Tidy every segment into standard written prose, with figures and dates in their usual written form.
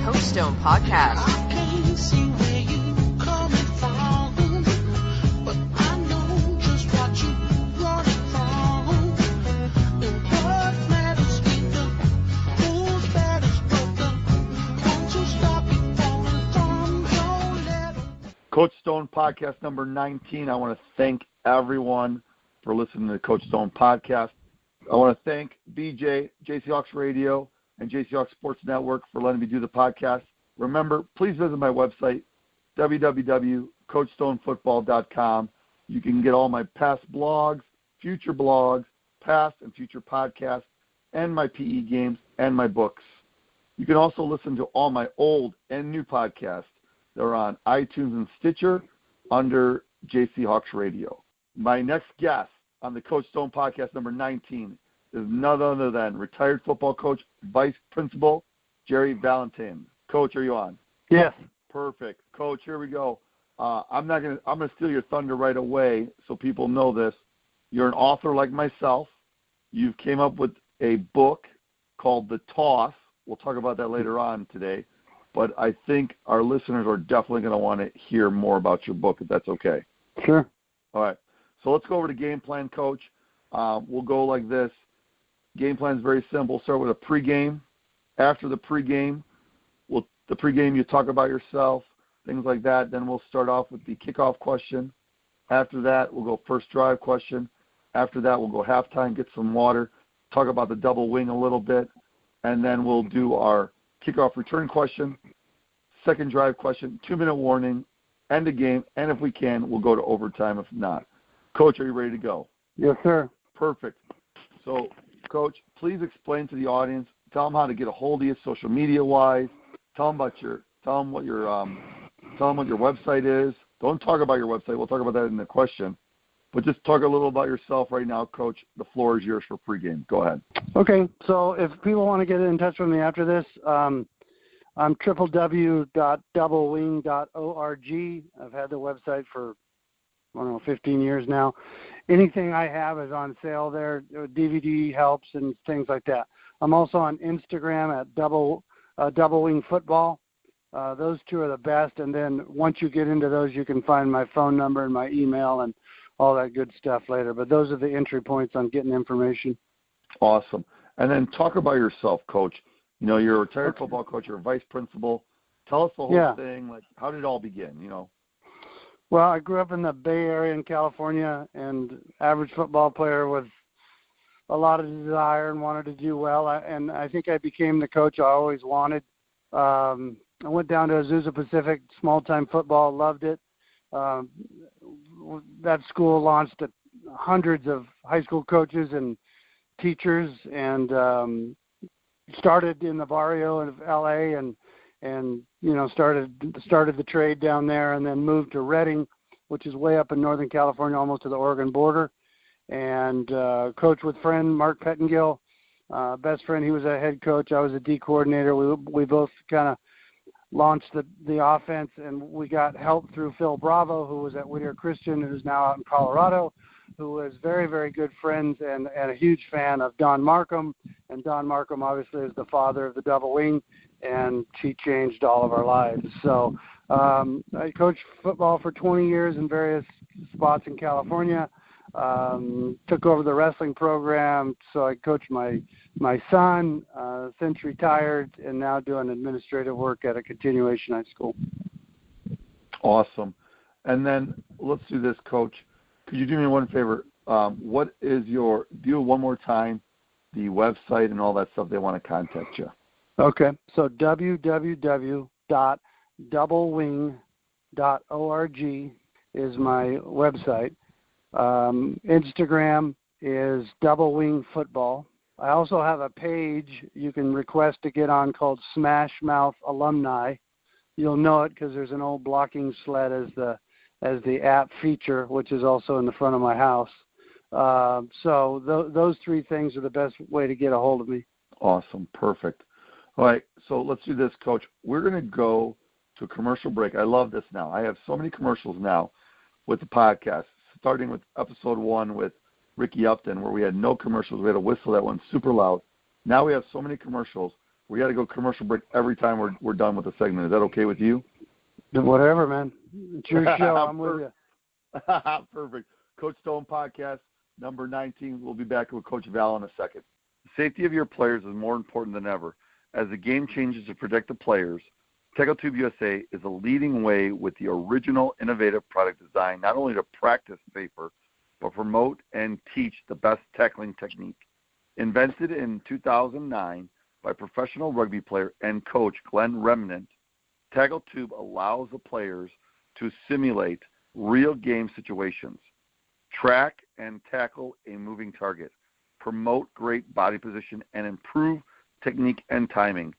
Coach Stone Podcast. I can't see where you coming from, but I know just what you running from. And what matters ain't the who's matters, but the ones who stop you falling from your level. Coach Stone Podcast number 19. I want to thank everyone for listening to the Coach Stone Podcast. I want to thank BJ, JC Hawks Radio, and JC Hawks Sports Network for letting me do the podcast. Remember, please visit my website, www.coachstonefootball.com. You can get all my past blogs, past and future podcasts, and my PE games and my books. You can also listen to all my old and new podcasts. They're on iTunes and Stitcher under JC Hawks Radio. My next guest on the Coach Stone Podcast number 19 is none other than retired football coach, vice principal, Jerry Vallotton. Coach, are you on? Yes. Perfect. Coach, here we go. I'm gonna steal your thunder right away so people know this. You're an author like myself. You've came up with a book called The Toss. We'll talk about that later on today. But I think our listeners are definitely going to want to hear more about your book, if that's okay. Sure. All right. So let's go over to game plan, Coach. We'll go like this. Game plan is very simple. Start with a pregame. After the pregame, you talk about yourself, things like that. Then we'll start off with the kickoff question. After that, we'll go first drive question. After that, we'll go halftime, get some water, talk about the double wing a little bit, and then we'll do our kickoff return question, second drive question, 2-minute warning, end the game, and if we can, we'll go to overtime if not. Coach, are you ready to go? Yes, sir. Perfect. So, Coach, please explain to the audience, tell them how to get a hold of you social media-wise, tell them what your website is. Don't talk about your website. We'll talk about that in the question. But just talk a little about yourself right now, Coach. The floor is yours for pregame. Go ahead. Okay, so if people want to get in touch with me after this, I'm www.doublewing.org. I've had the website for, 15 years now. Anything I have is on sale there, DVD helps and things like that. I'm also on Instagram at Double Wing Football. Those two are the best, and then once you get into those, you can find my phone number and my email and all that good stuff later. But those are the entry points on getting information. Awesome. And then talk about yourself, Coach. You're a retired football coach. You're a vice principal. Tell us the whole thing. Like, how did it all begin, Well, I grew up in the Bay Area in California, and average football player with a lot of desire and wanted to do well. And I think I became the coach I always wanted. I went down to Azusa Pacific, small-time football, loved it. That school launched hundreds of high school coaches and teachers, and started in the barrio of LA and started the trade down there, and then moved to Redding, which is way up in Northern California, almost to the Oregon border, and coached with friend Mark Pettengill, best friend. He was a head coach. I was a D coordinator. We both kind of launched the offense, and we got help through Phil Bravo, who was at Whittier Christian, who's now out in Colorado, who was very, very good friends and a huge fan of Don Markham. And Don Markham obviously is the father of the double wing, and she changed all of our lives. So I coached football for 20 years in various spots in California. Took over the wrestling program, so I coached my son, since retired, and now doing administrative work at a continuation high school. Awesome. And then let's do this, Coach. Could you do me one favor? Do one more time the website and all that stuff they want to contact you. Okay. So www.doublewing.org is my website. Instagram is Double Wing Football. I also have a page you can request to get on called Smash Mouth Alumni. You'll know it because there's an old blocking sled as the app feature, which is also in the front of my house. So those three things are the best way to get a hold of me. Awesome. Perfect. All right. So let's do this, Coach. We're going to go to a commercial break. I love this now. I have so many commercials now with the podcast, starting with episode 1 with Ricky Upton, where we had no commercials. We had a whistle that went super loud. Now we have so many commercials. We got to go commercial break every time we're done with the segment. Is that okay with you? Whatever, man. It's your show. I'm with you. Perfect. Coach Stone Podcast, number 19. We'll be back with Coach Val in a second. The safety of your players is more important than ever. As the game changes to protect the players, Tackle Tube USA is a leading way with the original innovative product design, not only to practice safer, but promote and teach the best tackling technique. Invented in 2009 by professional rugby player and coach Glenn Remnant, Tackle Tube allows the players to simulate real game situations, track and tackle a moving target, promote great body position, and improve technique and timing.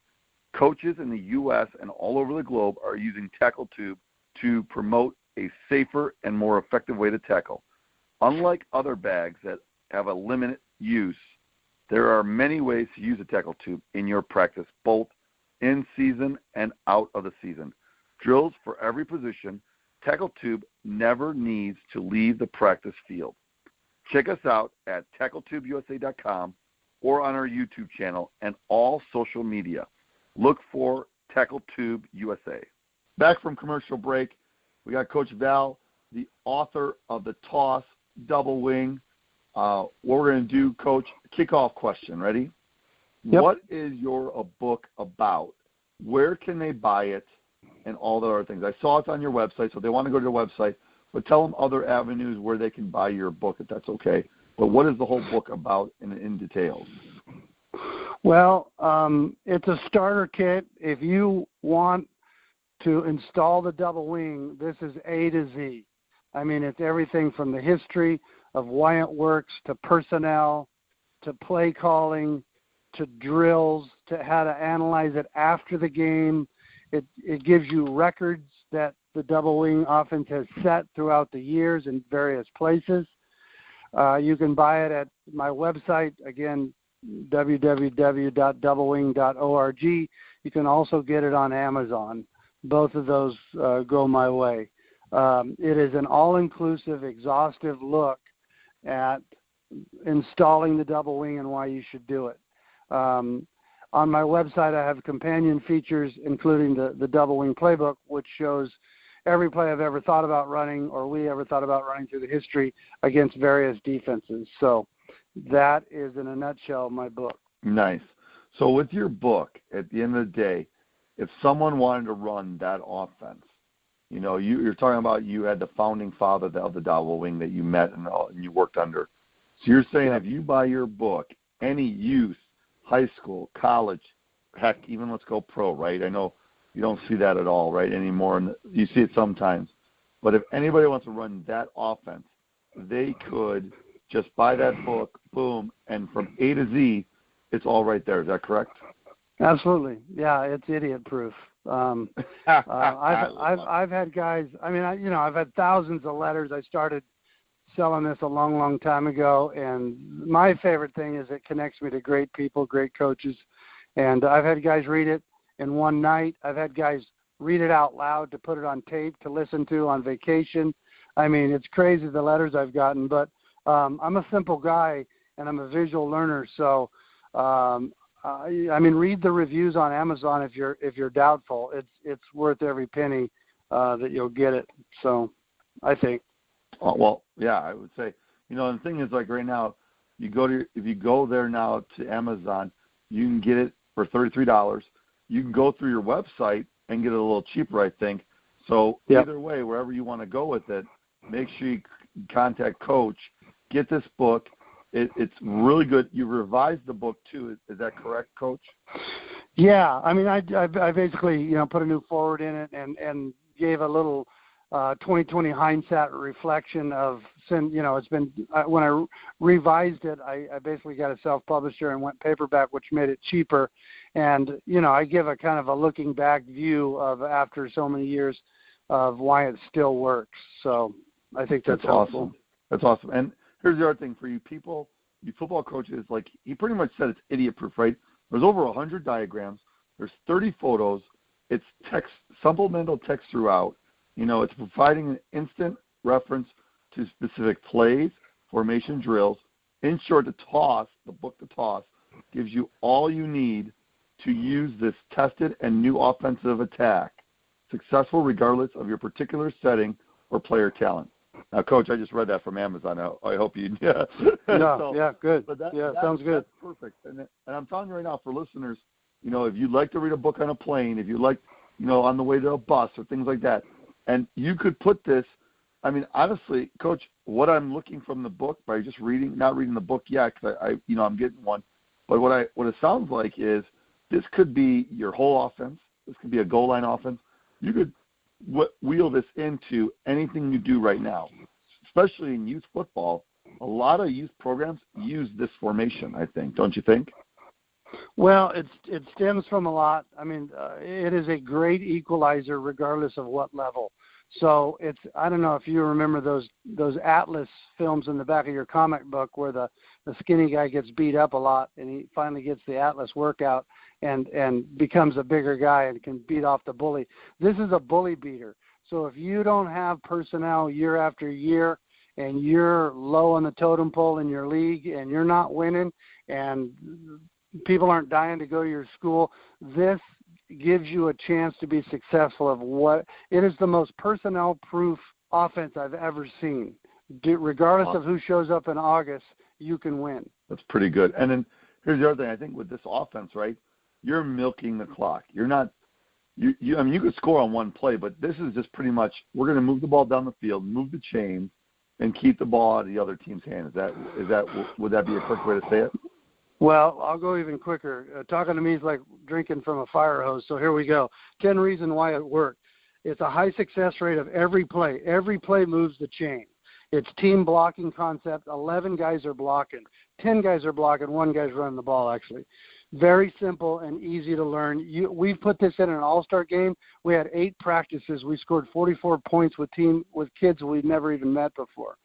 Coaches in the U.S. and all over the globe are using Tackle Tube to promote a safer and more effective way to tackle. Unlike other bags that have a limited use, there are many ways to use a Tackle Tube in your practice, both in season and out of the season. Drills for every position. Tackle Tube never needs to leave the practice field. Check us out at TackleTubeUSA.com or on our YouTube channel and all social media. Look for Tackle Tube USA. Back from commercial break, we got Coach Val, the author of The Toss Double Wing. What we're going to do, Coach, kickoff question. Ready? Yep. What is your book about? Where can they buy it? And all the other things. I saw it on your website, so they want to go to your website. But tell them other avenues where they can buy your book, if that's okay. But what is the whole book about in details? Well, it's a starter kit. If you want to install the double wing, this is A to Z. I mean, it's everything from the history of why it works to personnel to play calling to drills to how to analyze it after the game. It gives you records that the double wing offense has set throughout the years in various places. You can buy it at my website, again, www.doublewing.org. You can also get it on Amazon. Both of those go my way. It is an all-inclusive, exhaustive look at installing the double wing and why you should do it. On my website, I have companion features, including the double wing playbook, which shows every play I've ever thought about running or we ever thought about running through the history against various defenses. So that is, in a nutshell, my book. Nice. So with your book, at the end of the day, if someone wanted to run that offense, you know, you're talking about you had the founding father of the double wing that you met and you worked under. So you're saying if you buy your book, any youth, high school, college, heck, even let's go pro, right? I know you don't see that at all, right, anymore. And you see it sometimes. But if anybody wants to run that offense, they could just buy that book, boom, and from A to Z, it's all right there. Is that correct? Absolutely. Yeah, it's idiot-proof. I've had guys. I mean, I've had thousands of letters. I started selling this a long, long time ago, and my favorite thing is it connects me to great people, great coaches, and I've had guys read it in one night. I've had guys read it out loud to put it on tape to listen to on vacation. I mean, it's crazy the letters I've gotten, but I'm a simple guy and I'm a visual learner, so I mean, read the reviews on Amazon if you're doubtful. It's worth every penny that you'll get it. So, I think. Well, yeah, I would say, the thing is, like right now, if you go there now to Amazon, you can get it for $33. You can go through your website and get it a little cheaper, I think. So Either way, wherever you want to go with it, make sure you contact Coach. Get this book. It's really good. You revised the book too. Is that correct, Coach? Yeah, I mean, I basically put a new forward in it and gave a little 2020 hindsight reflection of, it's been when I revised it, I basically got a self-publisher and went paperback, which made it cheaper. And I give a kind of a looking back view of after so many years of why it still works. So I think that's helpful. Awesome. That's awesome. And here's the other thing for you people, you football coaches, like he pretty much said it's idiot-proof, right? There's over 100 diagrams. There's 30 photos. It's text, supplemental text throughout. It's providing an instant reference to specific plays, formation drills. In short, the book, The Toss, gives you all you need to use this tested and new offensive attack, successful regardless of your particular setting or player talent. Now, Coach, I just read that from Amazon. I hope you. Yeah. Good. But Sounds good. That's perfect. And I'm telling you right now, for listeners, if you'd like to read a book on a plane, if you like, on the way to a bus or things like that, and you could put this. I mean, honestly, Coach, what I'm looking from the book by just not reading the book yet, because I'm getting one. But what it sounds like is this could be your whole offense. This could be a goal line offense. You could wheel this into anything you do right now, especially in youth football. A lot of youth programs use this formation, I think. Don't you think? Well, it stems from a lot. I mean, it is a great equalizer regardless of what level. So I don't know if you remember those Atlas films in the back of your comic book where the skinny guy gets beat up a lot and he finally gets the Atlas workout and becomes a bigger guy and can beat off the bully. This is a bully beater. So if you don't have personnel year after year and you're low on the totem pole in your league and you're not winning and people aren't dying to go to your school, this gives you a chance to be successful it is the most personnel-proof offense I've ever seen. Regardless of who shows up in August, you can win. That's pretty good. And then here's the other thing. I think with this offense, right, you're milking the clock. You're not you could score on one play, but this is just pretty much we're going to move the ball down the field, move the chains, and keep the ball out of the other team's hand. Would that be a correct way to say it? Well, I'll go even quicker. Talking to me is like drinking from a fire hose, so here we go. 10 reasons why it worked. It's a high success rate of every play. Every play moves the chain. It's team blocking concept. 11 guys are blocking. 10 guys are blocking. 1 guy's running the ball, actually. Very simple and easy to learn. We've put this in an all-star game. We had 8 practices. We scored 44 points with kids we'd never even met before.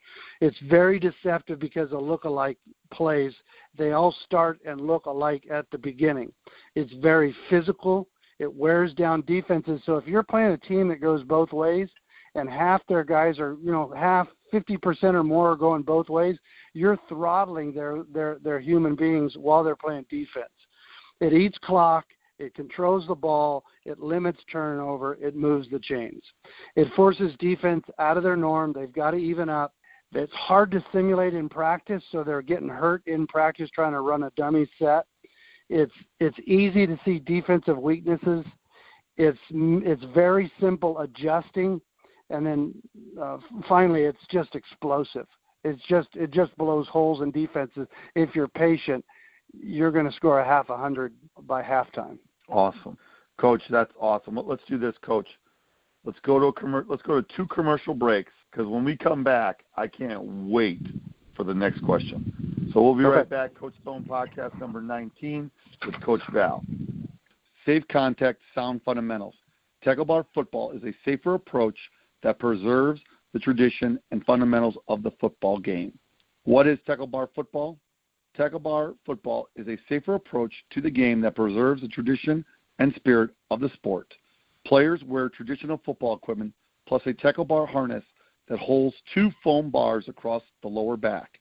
It's very deceptive because of look-alike plays. They all start and look alike at the beginning. It's very physical. It wears down defenses. So if you're playing a team that goes both ways and half their guys are, 50% or more are going both ways, you're throttling their human beings while they're playing defense. It eats clock. It controls the ball. It limits turnover. It moves the chains. It forces defense out of their norm. They've got to even up. It's hard to simulate in practice, so they're getting hurt in practice trying to run a dummy set. It's easy to see defensive weaknesses. It's very simple adjusting, and then finally it's just explosive. It just blows holes in defenses. If you're patient, you're going to score a 100 by halftime. Awesome, Coach. That's awesome. Let's do this, Coach. Let's go to 2 commercial breaks, because when we come back, I can't wait for the next question. So we'll be right back. Coach Stone Podcast number 19 with Coach Val. Safe contact, sound fundamentals. Tackle bar football is a safer approach that preserves the tradition and fundamentals of the football game. What is tackle bar football? Tackle bar football is a safer approach to the game that preserves the tradition and spirit of the sport. Players wear traditional football equipment plus a tackle bar harness that holds 2 foam bars across the lower back.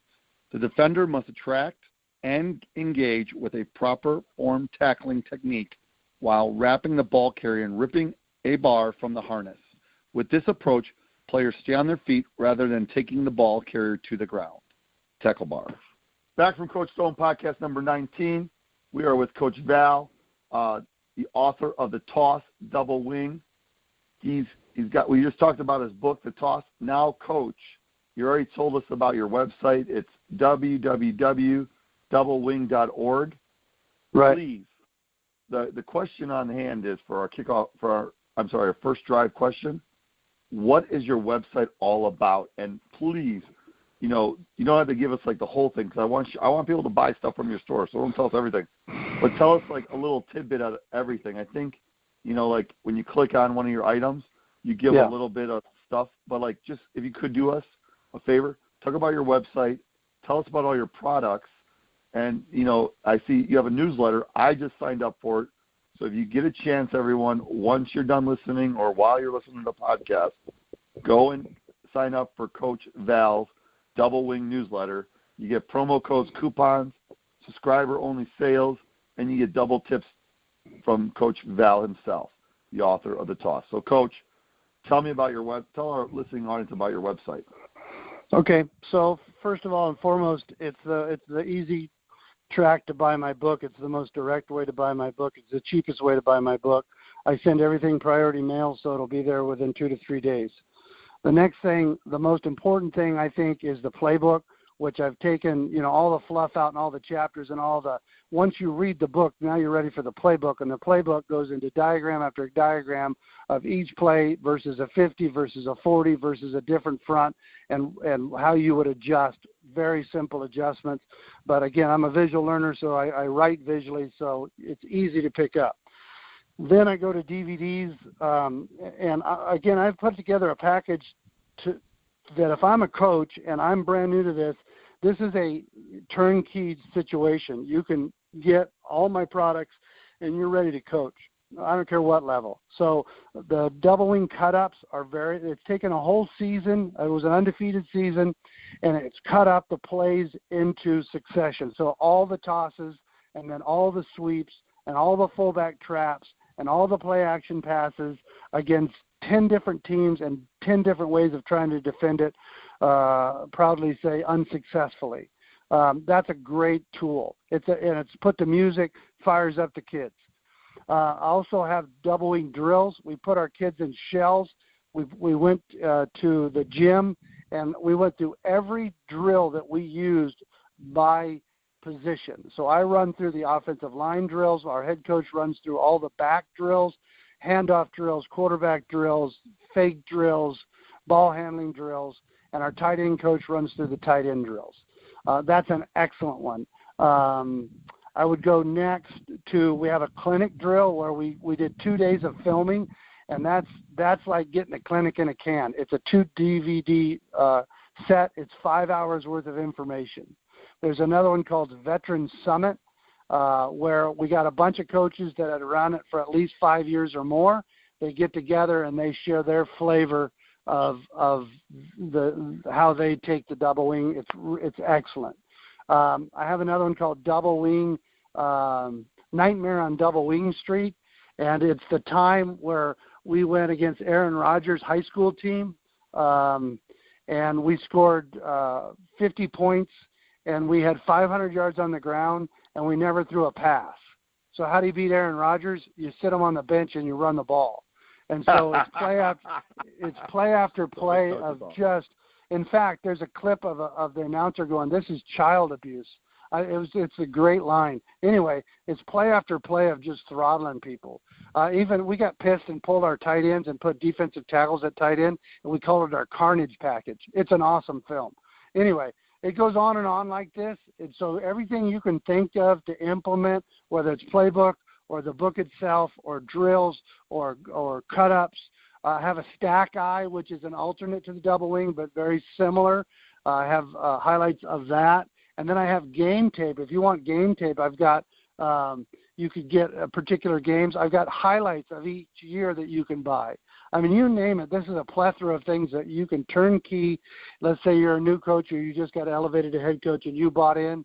The defender must attract and engage with a proper form tackling technique while wrapping the ball carrier and ripping a bar from the harness. With this approach, players stay on their feet rather than taking the ball carrier to the ground. Tackle bar. Back from Coach Stone Podcast number 19, we are with Coach Val, the author of The Toss Double Wing. We just talked about his book, The Toss. Now, Coach, you already told us about your website. It's www.doublewing.org. Right. Please, the question on hand is for our our first drive question. What is your website all about? And please, you don't have to give us like the whole thing, because I want people to buy stuff from your store, so don't tell us everything. But tell us like a little tidbit of everything. I think, like when you click on one of your items, you give a little bit of stuff. But like, just if you could do us a favor, talk about your website, tell us about all your products. And, I see you have a newsletter. I just signed up for it. So if you get a chance, everyone, once you're done listening or while you're listening to the podcast, go and sign up for Coach Val's Double Wing newsletter. You get promo codes, coupons, subscriber-only sales, and you get double tips from Coach Val himself, the author of The Toss. So, Coach, tell our listening audience about your website. Okay, so first of all and foremost, it's the easy track to buy my book. It's the most direct way to buy my book. It's the cheapest way to buy my book. I send everything priority mail, so it'll be there within 2 to 3 days. The next thing, the most important thing, I think, is the playbook, which I've taken, all the fluff out and all the chapters and once you read the book, now you're ready for the playbook, and the playbook goes into diagram after diagram of each play versus a 50 versus a 40 versus a different front and how you would adjust. Very simple adjustments. But again, I'm a visual learner, so I write visually, so it's easy to pick up. Then I go to DVDs, and again, I've put together a package that if I'm a coach and I'm brand new to this is a turnkey situation. You can get all my products and you're ready to coach. I don't care what level. So the double wing cut-ups it's taken a whole season. It was an undefeated season, and it's cut up the plays into succession. So all the tosses and then all the sweeps and all the fullback traps and all the play action passes against 10 different teams and 10 different ways of trying to defend it, proudly say unsuccessfully. That's a great tool. And it's put to music, fires up the kids. I also have double wing drills. We put our kids in shells. We went to the gym, and we went through every drill that we used by position. So I run through the offensive line drills. Our head coach runs through all the back drills, handoff drills, quarterback drills, fake drills, ball handling drills, and our tight end coach runs through the tight end drills. That's an excellent one. I would go next to, we have a clinic drill where we did 2 days of filming, and that's like getting a clinic in a can. It's a 2 DVD set. It's 5 hours worth of information. There's another one called Veteran Summit, where we got a bunch of coaches that had run it for at least 5 years or more. They get together and they share their flavor of how they take the double wing. It's excellent. I have another one called Double Wing, Nightmare on Double Wing Street, and it's the time where we went against Aaron Rodgers' high school team, and we scored 50 points, and we had 500 yards on the ground, and we never threw a pass. So how do you beat Aaron Rodgers? You sit him on the bench and you run the ball. And so it's play after play of just. In fact, there's a clip of the announcer going, "This is child abuse." It's a great line. Anyway, it's play after play of just throttling people. Even we got pissed and pulled our tight ends and put defensive tackles at tight end, and we called it our Carnage package. It's an awesome film. Anyway, it goes on and on like this. And so everything you can think of to implement, whether it's playbook or the book itself or drills or cut-ups. I have a stack eye, which is an alternate to the double wing, but very similar. I have highlights of that. And then I have game tape. If you want game tape, I've got you could get particular games. I've got highlights of each year that you can buy. I mean, you name it. This is a plethora of things that you can turnkey. Let's say you're a new coach or you just got elevated to head coach and you bought in.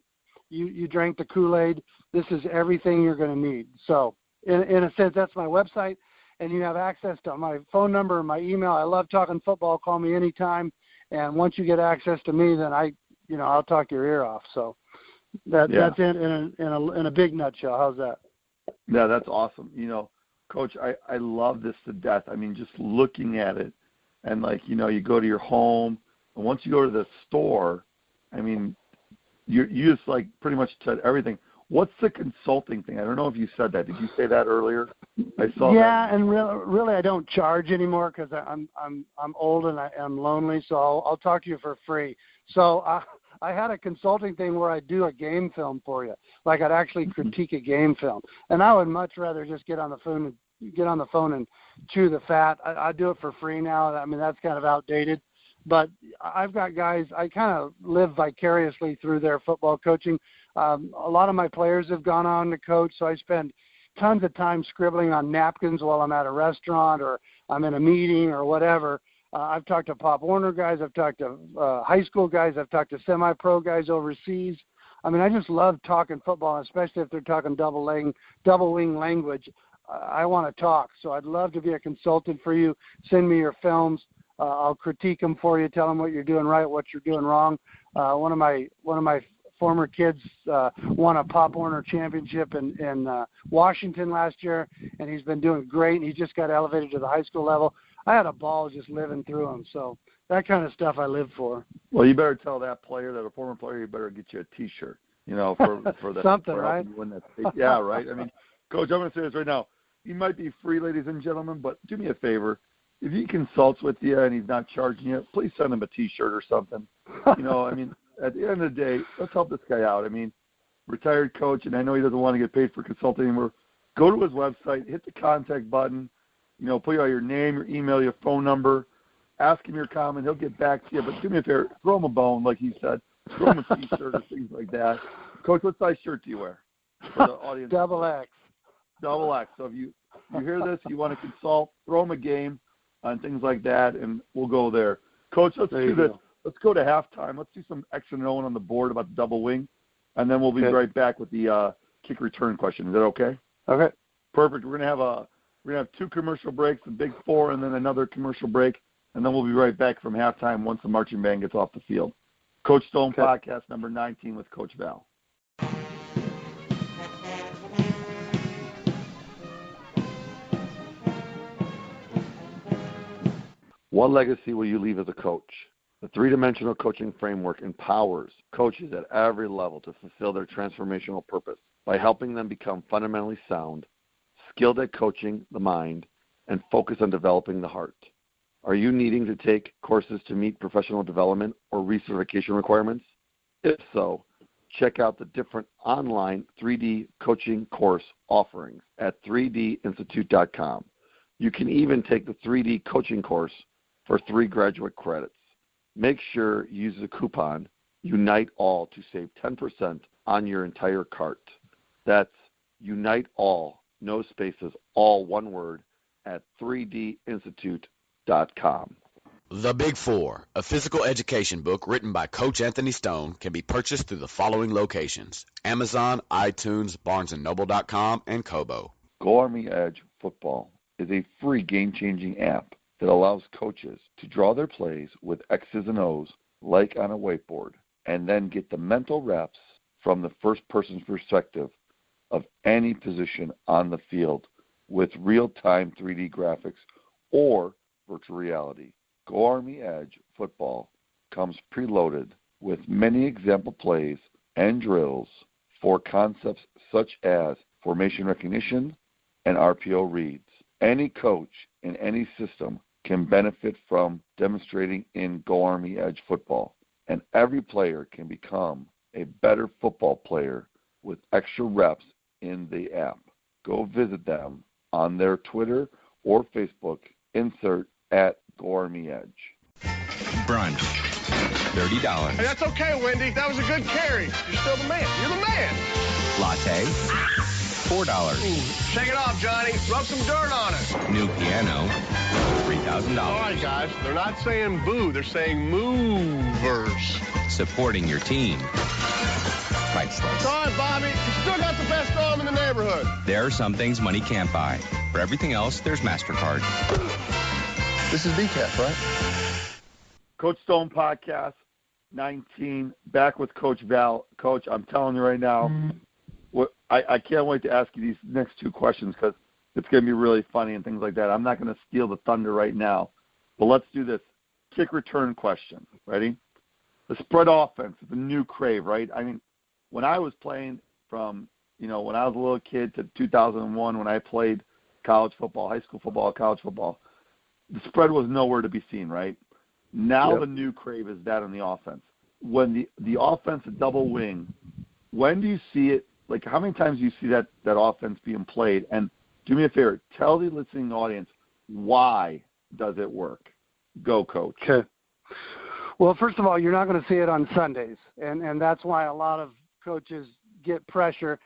You drank the Kool-Aid. This is everything you're going to need. So in a sense, that's my website. And you have access to my phone number and my email. I love talking football. Call me anytime. And once you get access to me, then I'll talk your ear off. So that's it in a big nutshell. How's that? Yeah, that's awesome. Coach, I love this to death. I mean, just looking at it, and you go to your home, and once you go to the store, I mean, you just pretty much said everything. What's the consulting thing? I don't know if you said that. Did you say that earlier? I saw that. Yeah, and really, I don't charge anymore because I'm old and I'm lonely. So I'll talk to you for free. So I had a consulting thing where I'd do a game film for you, like I'd actually critique a game film. And I would much rather just get on the phone and chew the fat. I do it for free now. I mean, that's kind of outdated. But I've got guys, I kind of live vicariously through their football coaching. A lot of my players have gone on to coach, so I spend tons of time scribbling on napkins while I'm at a restaurant or I'm in a meeting or whatever. I've talked to Pop Warner guys. I've talked to high school guys. I've talked to semi-pro guys overseas. I mean, I just love talking football, especially if they're talking double wing language. I want to talk, so I'd love to be a consultant for you. Send me your films. I'll critique them for you, tell them what you're doing right, what you're doing wrong. One of my former kids won a Pop Warner championship in Washington last year, and he's been doing great. He just got elevated to the high school level. I had a ball just living through him, so that kind of stuff I live for. Well, you better tell that player, that a former player, you better get you a T-shirt, for that. Something, for right? Yeah, right. I mean, Coach, I'm going to say this right now. He might be free, ladies and gentlemen, but do me a favor. If he consults with you and he's not charging you, please send him a T-shirt or something. I mean, at the end of the day, let's help this guy out. I mean, retired coach, and I know he doesn't want to get paid for consulting anymore. Go to his website, hit the contact button, put out your name, your email, your phone number. Ask him your comment. He'll get back to you. But do me a favor, throw him a bone, like he said. Throw him a T-shirt or things like that. Coach, what size shirt do you wear for the audience? Double X. Double X. So if you hear this, you want to consult, throw him a game and things like that, and we'll go there. Coach, let's do this. Let's go to halftime. Let's do some extra knowing on the board about the double wing, and then we'll be right back with the kick return question. Is that okay? Okay. Perfect. We're gonna have 2 commercial breaks, the big 4, and then another commercial break, and then we'll be right back from halftime once the marching band gets off the field. Coach Stone Podcast number 19 with Coach Val. What legacy will you leave as a coach? The 3-dimensional coaching framework empowers coaches at every level to fulfill their transformational purpose by helping them become fundamentally sound, skilled at coaching the mind, and focus on developing the heart. Are you needing to take courses to meet professional development or recertification requirements? If so, check out the different online 3D coaching course offerings at 3dinstitute.com. You can even take the 3D coaching course for 3 graduate credits. Make sure you use the coupon UNITEALL to save 10% on your entire cart. That's UNITEALL, no spaces, all one word, at 3dinstitute.com. The Big Four, a physical education book written by Coach Anthony Stone, can be purchased through the following locations: Amazon, iTunes, BarnesandNoble.com, and Kobo. Go Army Edge Football is a free game-changing app that allows coaches to draw their plays with X's and O's like on a whiteboard, and then get the mental reps from the first person's perspective of any position on the field with real-time 3D graphics or virtual reality. Go Army Edge Football comes preloaded with many example plays and drills for concepts such as formation recognition and RPO reads. Any coach in any system can benefit from demonstrating in Go Army Edge Football, and every player can become a better football player with extra reps in the app. Go visit them on their Twitter or Facebook. Insert at Go Army Edge. Brunch, $30. Hey, that's okay, Wendy. That was a good carry. You're still the man. You're the man. Latte, $4. Shake it off, Johnny. Rub some dirt on it. New piano, $3,000. All right, guys. They're not saying boo. They're saying movers. Supporting your team. Priceless. It's all right, Bobby. You still got the best arm in the neighborhood. There are some things money can't buy. For everything else, there's MasterCard. This is BCAP, right? Coach Stone Podcast 19, back with Coach Val. Coach, I'm telling you right now, I can't wait to ask you these next 2 questions because it's going to be really funny and things like that. I'm not going to steal the thunder right now, but let's do this. Kick return question. Ready? The spread offense is a new crave, right? I mean, when I was playing from, when I was a little kid to 2001 when I played college football, high school football, college football, the spread was nowhere to be seen, right? Now the new crave is that on the offense. When the offense, a double wing, when do you see it? Like, how many times do you see that offense being played? And do me a favor, tell the listening audience, why does it work? Go, Coach. Okay. Well, first of all, you're not going to see it on Sundays, and that's why a lot of coaches get pressure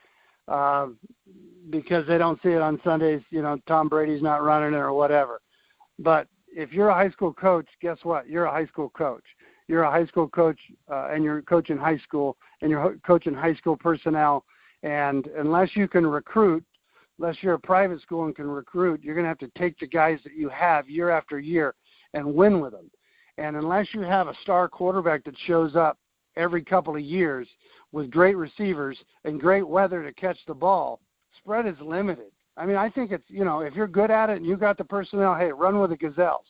because they don't see it on Sundays. Tom Brady's not running it or whatever. But if you're a high school coach, guess what? You're a high school coach. you're a high school coach and you're coaching high school and you're coaching high school personnel, and unless you can recruit, unless you're a private school and can recruit, you're going to have to take the guys that you have year after year and win with them. And unless you have a star quarterback that shows up every couple of years with great receivers and great weather to catch the ball, spread is limited. I mean, I think it's, if you're good at it and you got the personnel, hey, run with the Gazelles.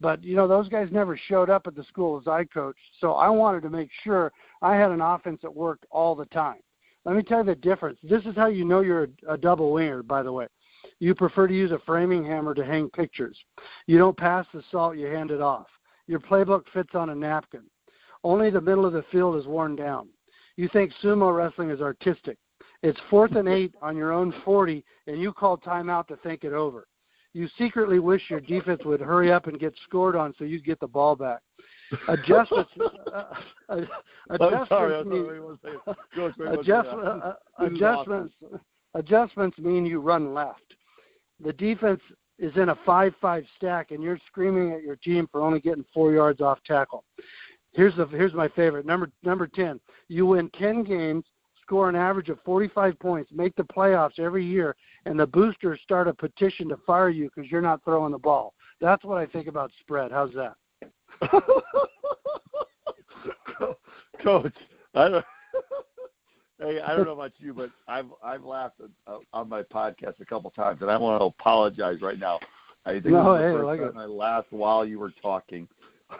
But, those guys never showed up at the schools I coached, so I wanted to make sure I had an offense that worked all the time. Let me tell you the difference. This is how you know you're a double winger, by the way. You prefer to use a framing hammer to hang pictures. You don't pass the salt, you hand it off. Your playbook fits on a napkin. Only the middle of the field is worn down. You think sumo wrestling is artistic. It's 4th and 8 on your own 40, and you call timeout to think it over. You secretly wish your defense would hurry up and get scored on so you get the ball back. Adjustments mean you run left. The defense is in a 5-5 stack, and you're screaming at your team for only getting 4 yards off tackle. Here's my favorite, number 10. You win 10 games, score an average of 45 points, make the playoffs every year, and the boosters start a petition to fire you because you're not throwing the ball. That's what I think about spread. How's that? Coach, I don't know about you, but I've laughed on my podcast a couple times, and I want to apologize right now. I think the first time I laughed while you were talking.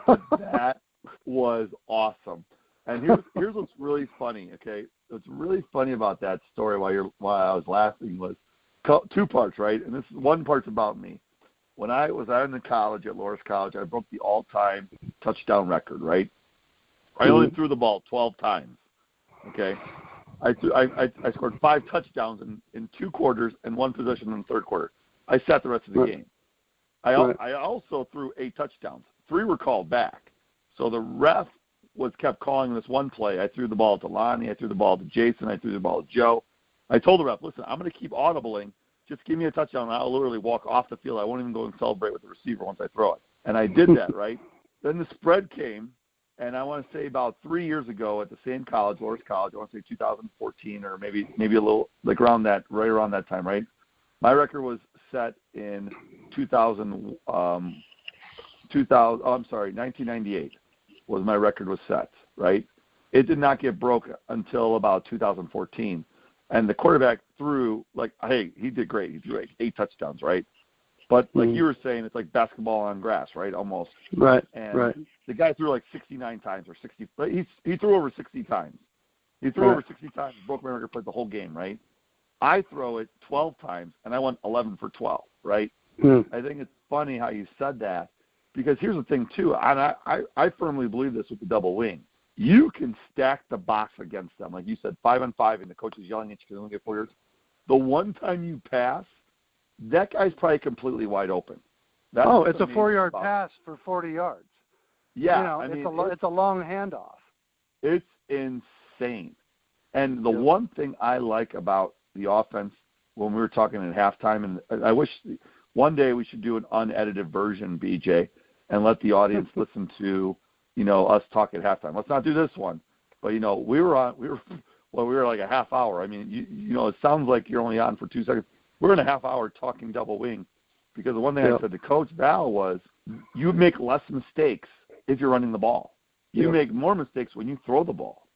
That was awesome. And here's what's really funny. Okay, what's really funny about that story while I was laughing was two parts, right? And this one part's about me. When I was out in college at Loras College, I broke the all-time touchdown record, right? I only threw the ball 12 times, okay? I scored 5 touchdowns in 2 quarters and 1 possession in the third quarter. I sat the rest of the game. I also threw 8 touchdowns. 3 were called back. So the ref kept calling this one play. I threw the ball to Lonnie. I threw the ball to Jason. I threw the ball to Joe. I told the ref, listen, I'm going to keep audibling. Just give me a touchdown, and I'll literally walk off the field. I won't even go and celebrate with the receiver once I throw it. And I did that, right? Then the spread came, and I want to say about 3 years ago at the same college, Loras College, I want to say 2014 or maybe a little like around that, right around that time, right? My record was set in 1998 was my record was set, right? It did not get broke until about 2014. And the quarterback threw, hey, he did great. He threw 8 touchdowns, right? But like you were saying, it's like basketball on grass, right? Almost. Right, and the guy threw 69 times or 60. He threw over 60 times. He threw over 60 times, broke my record, played the whole game, right? I throw it 12 times, and I went 11 for 12, right? I think it's funny how you said that because here's the thing, too. And I firmly believe this with the double wing. You can stack the box against them. Like you said, 5-on-5, and the coach is yelling at you because you only get 4 yards. The one time you pass, that guy's probably completely wide open. It's a 4-yard pass for 40 yards. Yeah. It's a long handoff. It's insane. And the one thing I like about the offense when we were talking at halftime, and I wish one day we should do an unedited version, BJ, and let the audience listen to us talk at halftime. Let's not do this one, but we were like a half hour. I mean, it sounds like you're only on for 2 seconds. We're in a half hour talking double wing because the one thing I said to Coach Val was you make less mistakes if you're running the ball. You make more mistakes when you throw the ball.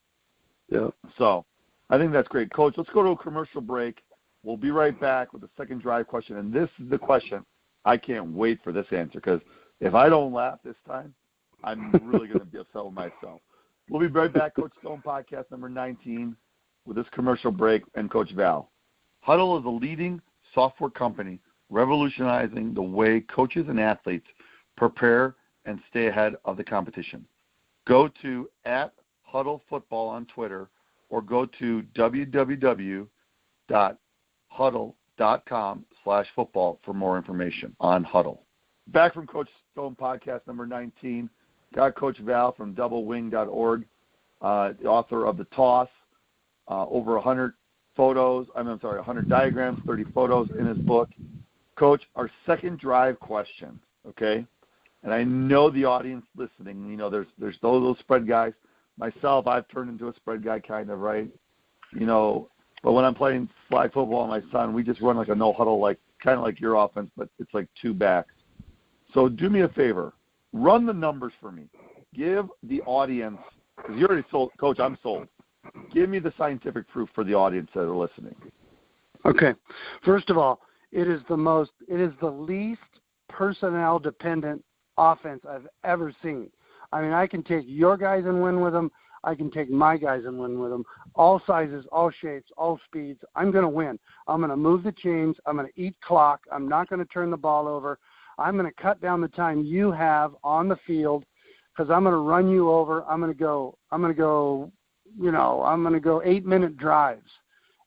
Yeah. So I think that's great. Coach, let's go to a commercial break. We'll be right back with the second drive question, and this is the question. I can't wait for this answer because if I don't laugh this time, I'm really going to be upset with myself. We'll be right back, Coach Stone Podcast number 19, with this commercial break and Coach Val. Huddle is a leading software company revolutionizing the way coaches and athletes prepare and stay ahead of the competition. Go to @HuddleFootball on Twitter or go to www.huddle.com/football for more information on Huddle. Back from Coach Stone Podcast number 19. Got Coach Val from doublewing.org, the author of The Toss, over 100 diagrams, 30 photos in his book. Coach, our second drive question, okay? and I know the audience listening, there's those spread guys. Myself, I've turned into a spread guy kind of, right? But when I'm playing flag football with my son, we just run like a no huddle, kind of like your offense, but it's like two backs. So do me a favor. Run the numbers for me. Give the audience, because you already sold, Coach, I'm sold. Give me the scientific proof for the audience that are listening. Okay. First of all, it is the least personnel-dependent offense I've ever seen. I mean, I can take your guys and win with them. I can take my guys and win with them. All sizes, all shapes, all speeds. I'm going to win. I'm going to move the chains. I'm going to eat clock. I'm not going to turn the ball over. I'm going to cut down the time you have on the field because I'm going to run you over. I'm going to go 8-minute drives.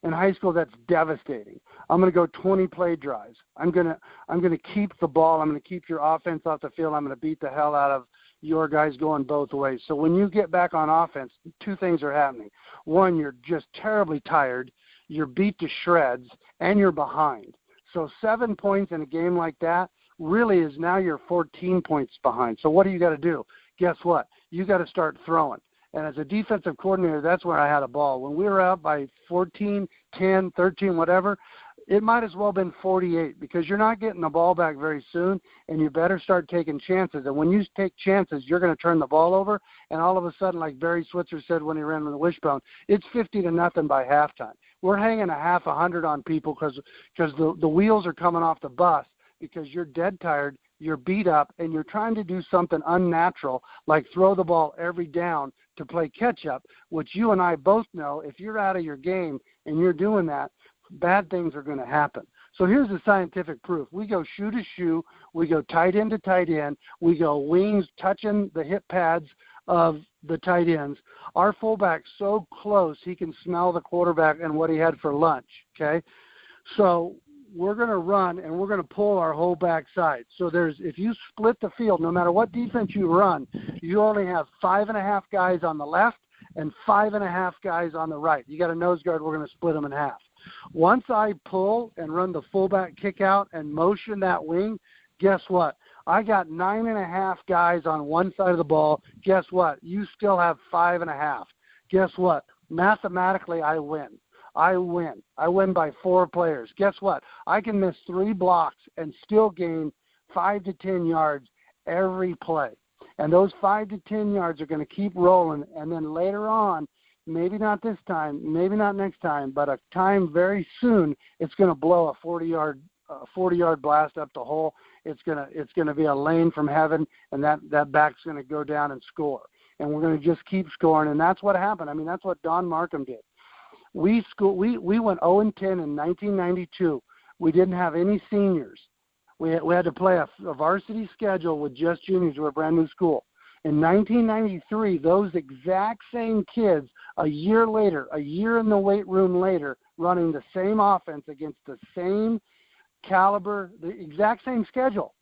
In high school, that's devastating. I'm going to go 20-play drives. I'm going to keep the ball. I'm going to keep your offense off the field. I'm going to beat the hell out of your guys going both ways. So when you get back on offense, two things are happening. One, you're just terribly tired. You're beat to shreds, and you're behind. So 7 points in a game like that really is now you're 14 points behind. So what do you got to do? Guess what? You got to start throwing. And as a defensive coordinator, that's where I had a ball. When we were out by 14, 10, 13, whatever, it might as well have been 48 because you're not getting the ball back very soon, and you better start taking chances. And when you take chances, you're going to turn the ball over, and all of a sudden, like Barry Switzer said when he ran with the wishbone, it's 50-0 by halftime. We're hanging a half 100 on people because the wheels are coming off the bus because you're dead tired, you're beat up, and you're trying to do something unnatural like throw the ball every down to play catch-up, which you and I both know if you're out of your game and you're doing that, bad things are going to happen. So here's the scientific proof. We go shoe to shoe. We go tight end to tight end. We go wings touching the hip pads of the tight ends. Our fullback's so close he can smell the quarterback and what he had for lunch, okay? So we're going to run and we're going to pull our whole backside. So if you split the field, no matter what defense you run, you only have 5.5 guys on the left and 5.5 guys on the right. You got a nose guard, we're going to split them in half. Once I pull and run the fullback kick out and motion that wing, guess what? I got 9.5 guys on one side of the ball. Guess what? You still have 5.5. Guess what? Mathematically, I win. I win by 4 players. Guess what? I can miss 3 blocks and still gain 5 to 10 yards every play. And those 5 to 10 yards are going to keep rolling. And then later on, maybe not this time, maybe not next time, but a time very soon, it's going to blow a 40-yard blast up the hole. It's going to be a lane from heaven, and that back's going to go down and score. And we're going to just keep scoring, and that's what happened. I mean, that's what Don Markham did. We went 0-10 in 1992. We didn't have any seniors. We had to play a varsity schedule with just juniors. We're a brand new school. In 1993, those exact same kids, a year later, a year in the weight room later, running the same offense against the same caliber, the exact same schedule,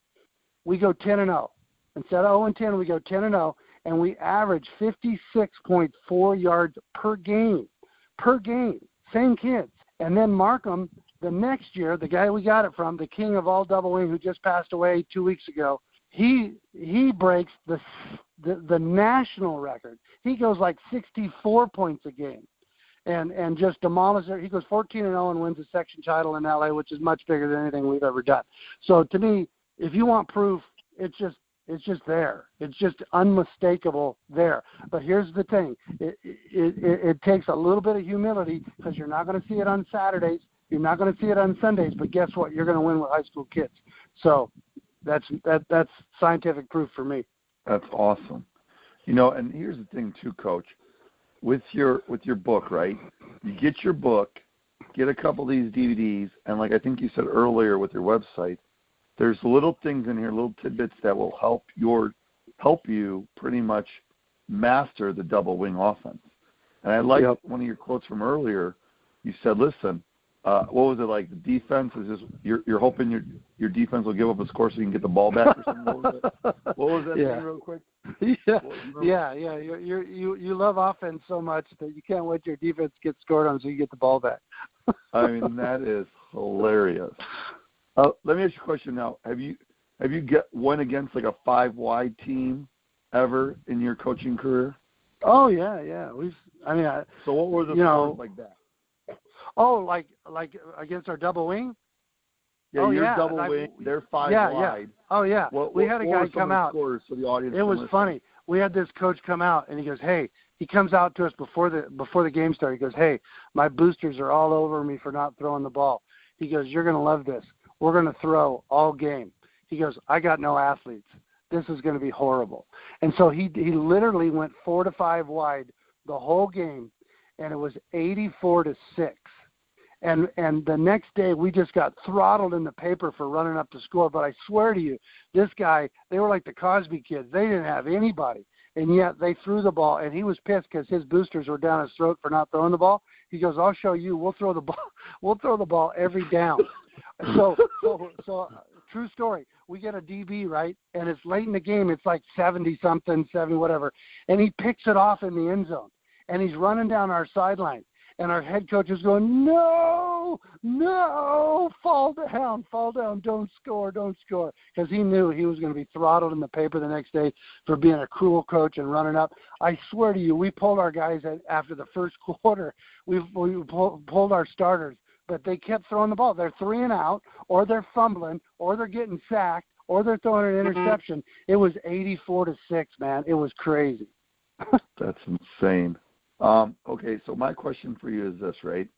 we go 10-0. Instead of 0-10, we go 10-0, and we average 56.4 yards per game. Same kids. And then Markham, the next year, the guy we got it from, the king of all double wing who just passed away 2 weeks ago, he breaks the national record. He goes like 64 points a game and just demolishes it. He goes 14-0 and wins the section title in LA, which is much bigger than anything we've ever done. So to me, if you want proof, it's just there. It's just unmistakable there. But here's the thing. It takes a little bit of humility because you're not going to see it on Saturdays. You're not going to see it on Sundays. But guess what? You're going to win with high school kids. So that's scientific proof for me. That's awesome. And here's the thing too, Coach. With your book, right? You get your book, get a couple of these DVDs, and like I think you said earlier with your website, there's little things in here, little tidbits that will help you pretty much master the double wing offense. And I like one of your quotes from earlier. You said, "Listen, what was it like? The defense is just you're hoping your defense will give up a score so you can get the ball back or something." What was that thing real quick? Yeah. You love offense so much that you can't wait your defense gets scored on so you get the ball back. I mean, that is hilarious. Let me ask you a question now. Have you Have you went against like a 5-wide team ever in your coaching career? Oh yeah. So what were the scores like that? Oh, like against our double wing? Yeah, you're double wing. They're 5 wide. Yeah. Oh yeah. We had a guy come out. Scores so the audience it was funny. We had this coach come out, and he goes, "Hey." He comes out to us before the game started. He goes, "Hey, my boosters are all over me for not throwing the ball." He goes, "You're going to love this. We're going to throw all game." He goes, "I got no athletes. This is going to be horrible." And so he literally went 4 to 5 wide the whole game, and it was 84-6. And the next day we just got throttled in the paper for running up to score. But I swear to you, this guy, they were like the Cosby kids. They didn't have anybody. And yet they threw the ball, and he was pissed because his boosters were down his throat for not throwing the ball. He goes, "I'll show you. We'll throw the ball. We'll throw the ball every down." So true story. We get a DB, right, and it's late in the game. It's like 70-something, 70 whatever, and he picks it off in the end zone, and he's running down our sideline. And our head coach is going, no, fall down, don't score, because he knew he was going to be throttled in the paper the next day for being a cruel coach and running up. I swear to you, we pulled our guys after the first quarter. We pulled our starters, but they kept throwing the ball. They're 3 and out, or they're fumbling, or they're getting sacked, or they're throwing an interception. It was 84-6, man. It was crazy. That's insane. Okay, so my question for you is this, right?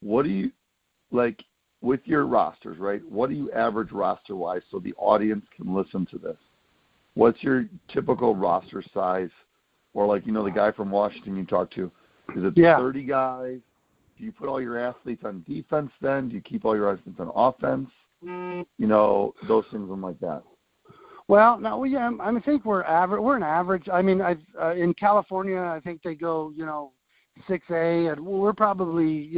What do you, like, with your rosters, right, what do you average roster-wise so the audience can listen to this? What's your typical roster size? Or, like, the guy from Washington you talked to, is it 30 guys? Do you put all your athletes on defense then? Do you keep all your athletes on offense? Those things like that. Well, no, I think we're average. We're an average. I mean, in California, I think they go, 6A, and we're probably,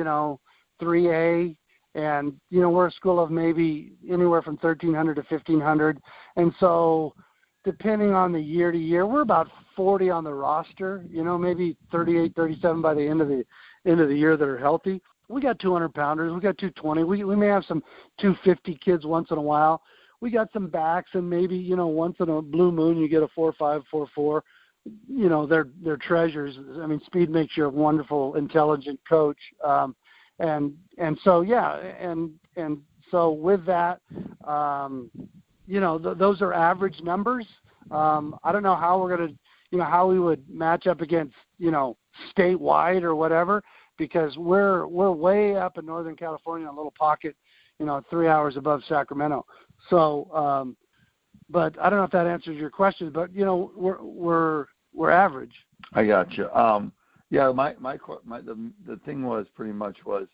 3A, and we're a school of maybe anywhere from 1,300 to 1,500, and so depending on the year to year, we're about 40 on the roster. Maybe 38, 37 by the end of the year that are healthy. We got 200-pounders. We got 220. We may have some 250 kids once in a while. We got some backs, and maybe, once in a blue moon you get a 4.5, 4.4. They're treasures. I mean, speed makes you a wonderful, intelligent coach. And so, yeah, and so with that, those are average numbers. I don't know how we're going to, how we would match up against, statewide or whatever, because we're way up in Northern California, a little pocket, 3 hours above Sacramento. So, but I don't know if that answers your question, but we're average. I got you. Yeah, the thing was pretty much I was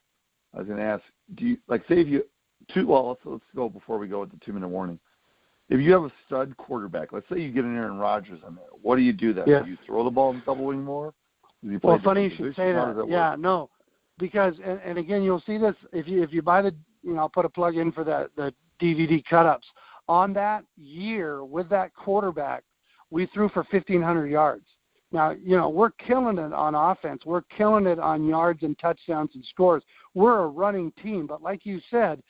going to ask, do you, like, say if you let's go before we go with the 2-minute warning. If you have a stud quarterback, let's say you get an Aaron Rodgers in there, what do you do then? Yeah. Do you throw the ball in double wing more? Well, funny you should say that. Yeah, no, because and again, you'll see this if you buy the, I'll put a plug in for the DVD Cutups. On that year with that quarterback, we threw for 1,500 yards. Now, we're killing it on offense. We're killing it on yards and touchdowns and scores. We're a running team, but like you said,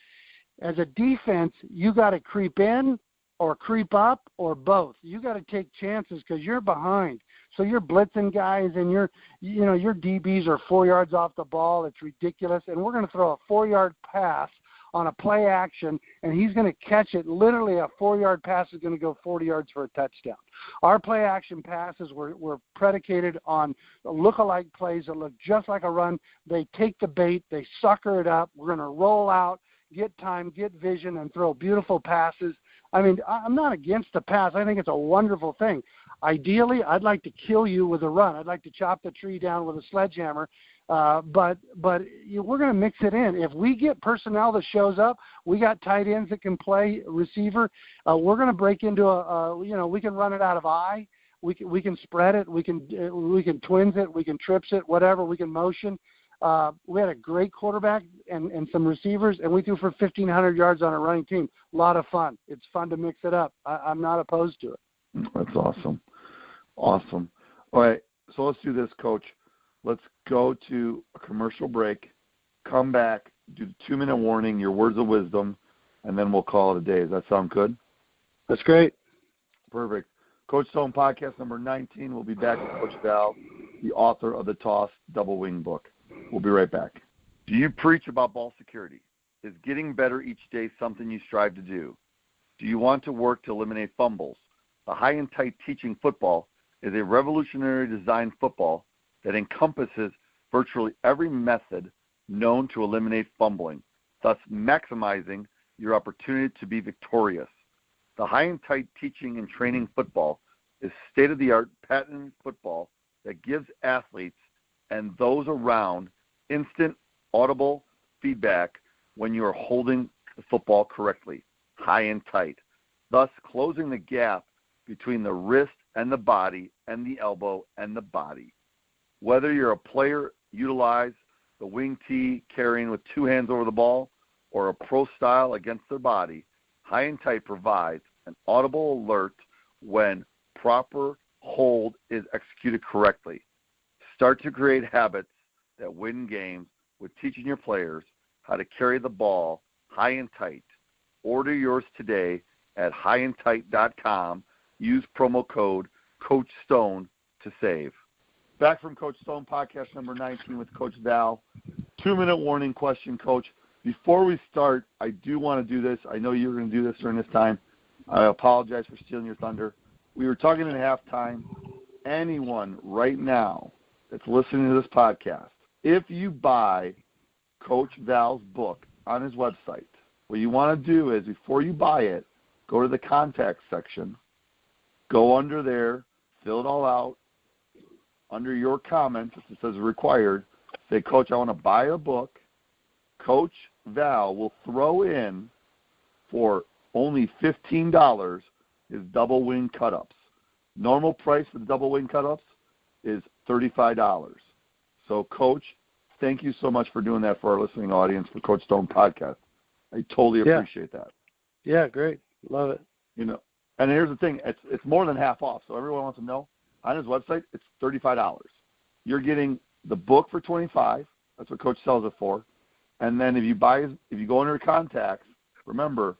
as a defense, you got to creep in or creep up or both. You got to take chances because you're behind. So you're blitzing guys, and your DBs are 4 yards off the ball. It's ridiculous. And we're going to throw a 4-yard pass on a play action, and he's going to catch it. Literally, a 4-yard pass is going to go 40 yards for a touchdown. Our play action passes were predicated on look-alike plays that look just like a run. They take the bait, they sucker it up. We're going to roll out, get time, get vision, and throw beautiful passes. I mean, I'm not against the pass. I think it's a wonderful thing. Ideally, I'd like to kill you with a run. I'd like to chop the tree down with a sledgehammer. But we're going to mix it in. If we get personnel that shows up, we got tight ends that can play receiver. We're going to break into we can run it out of I. We can spread it. We can twins it. We can trips it. Whatever. We can motion. We had a great quarterback and some receivers, and we threw for 1,500 yards on a running team. A lot of fun. It's fun to mix it up. I'm not opposed to it. That's awesome. Awesome. All right, so let's do this, Coach. Let's go to a commercial break, come back, do the 2-minute warning, your words of wisdom, and then we'll call it a day. Does that sound good? That's great. Perfect. Coach Stone podcast number 19. We'll be back with Coach Val, the author of the Toss Double Wing book. We'll be right back. Do you preach about ball security? Is getting better each day something you strive to do? Do you want to work to eliminate fumbles? The High and Tight Teaching Football is a revolutionary design football that encompasses virtually every method known to eliminate fumbling, thus maximizing your opportunity to be victorious. The High and Tight Teaching and Training Football is state-of-the-art patented football that gives athletes and those around instant, audible feedback when you are holding the football correctly, high and tight, thus closing the gap between the wrist and the body and the elbow and the body. Whether you're a player, utilize the wing tee carrying with two hands over the ball, or a pro style against their body, High and Tight provides an audible alert when proper hold is executed correctly. Start to create habits that win games with teaching your players how to carry the ball high and tight. Order yours today at highandtight.com. Use promo code Coach Stone to save. Back from Coach Stone podcast number 19 with Coach Val. 2-minute warning question, Coach. Before we start, I do want to do this. I know you were going to do this during this time. I apologize for stealing your thunder. We were talking at halftime. Anyone right now that's listening to this podcast, if you buy Coach Val's book on his website, what you want to do is, before you buy it, go to the contact section, go under there, fill it all out. Under your comments, it says required, say, Coach, I want to buy a book. Coach Val will throw in for only $15 his double wing cutups. Normal price for the double wing cutups is $35. So, Coach, thank you so much for doing that for our listening audience for Coach Stone podcast. I totally appreciate that. Yeah, great. Love it. You know, and here's the thing: it's more than half off. So everyone wants to know. On his website, it's $35. You're getting the book for $25. That's what Coach sells it for. And then if you go under contacts, remember,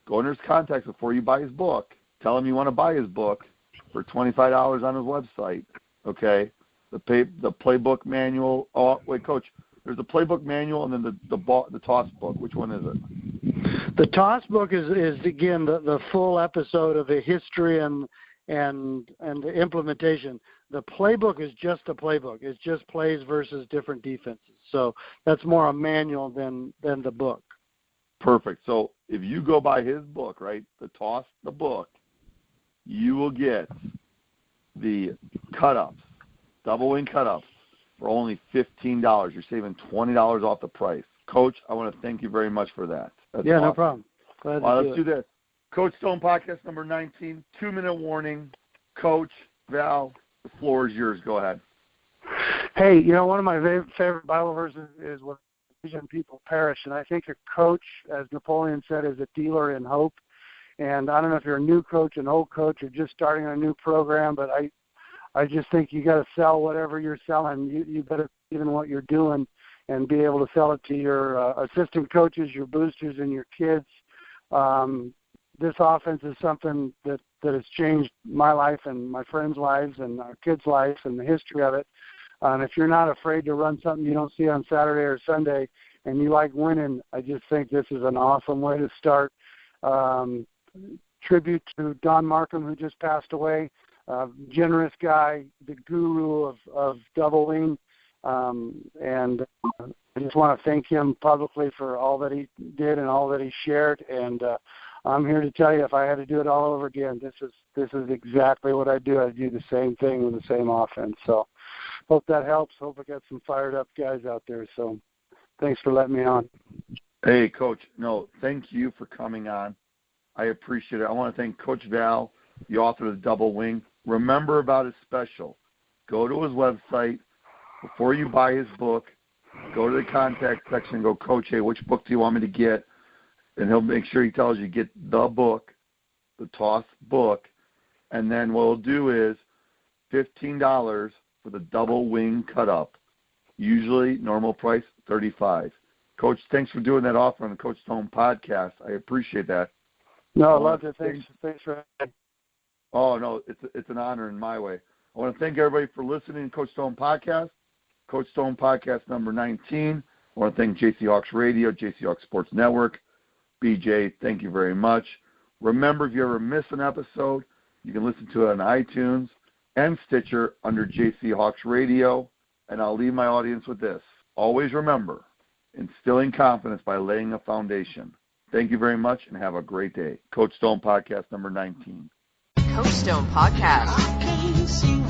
go under his contacts before you buy his book. Tell him you want to buy his book for $25 on his website. Okay, the playbook manual. Oh wait, Coach, there's the playbook manual and then the toss book. Which one is it? The toss book is again the full episode of the history and the implementation. The playbook is just a playbook. It's just plays versus different defenses. So that's more a manual than the book. Perfect. So if you go buy his book, right, the book, you will get the cutups, double wing cutups, for only $15. You're saving $20 off the price. Coach, I want to thank you very much for that. That's awesome. No problem. Glad to let's do this. Coach Stone podcast number 19, 2-minute warning. Coach Val, the floor is yours. Go ahead. Hey, one of my favorite Bible verses is what vision people perish. And I think a coach, as Napoleon said, is a dealer in hope. And I don't know if you're a new coach, an old coach, or just starting a new program, but I just think you got to sell whatever you're selling. You better believe in what you're doing and be able to sell it to your assistant coaches, your boosters, and your kids. This offense is something that has changed my life and my friends' lives and our kids' lives and the history of it. And if you're not afraid to run something you don't see on Saturday or Sunday and you like winning, I just think this is an awesome way to start. Tribute to Don Markham, who just passed away. Generous guy, the guru of double wing. And I just want to thank him publicly for all that he did and all that he shared. And I'm here to tell you, if I had to do it all over again, this is exactly what I do. I do the same thing with the same offense. So hope that helps. Hope I got some fired up guys out there. So thanks for letting me on. Hey, Coach. No, thank you for coming on. I appreciate it. I want to thank Coach Val, the author of the Double Wing. Remember about his special. Go to his website. Before you buy his book, go to the contact section and go, Coach, hey, which book do you want me to get? And he'll make sure he tells you get the book, the toss book, and then what we'll do is $15 for the double wing cut up. Usually normal price $35. Coach, thanks for doing that offer on the Coach Stone podcast. I appreciate that. No, I loved it. Thanks for that. Oh, no, it's an honor in my way. I want to thank everybody for listening to Coach Stone Podcast, Coach Stone Podcast number 19. I want to thank JC Hawks Radio, JC Hawks Sports Network. BJ, thank you very much. Remember, if you ever miss an episode, you can listen to it on iTunes and Stitcher under JC Hawks Radio. And I'll leave my audience with this. Always remember, instilling confidence by laying a foundation. Thank you very much and have a great day. Coach Stone Podcast number 19. Coach Stone Podcast. I can't see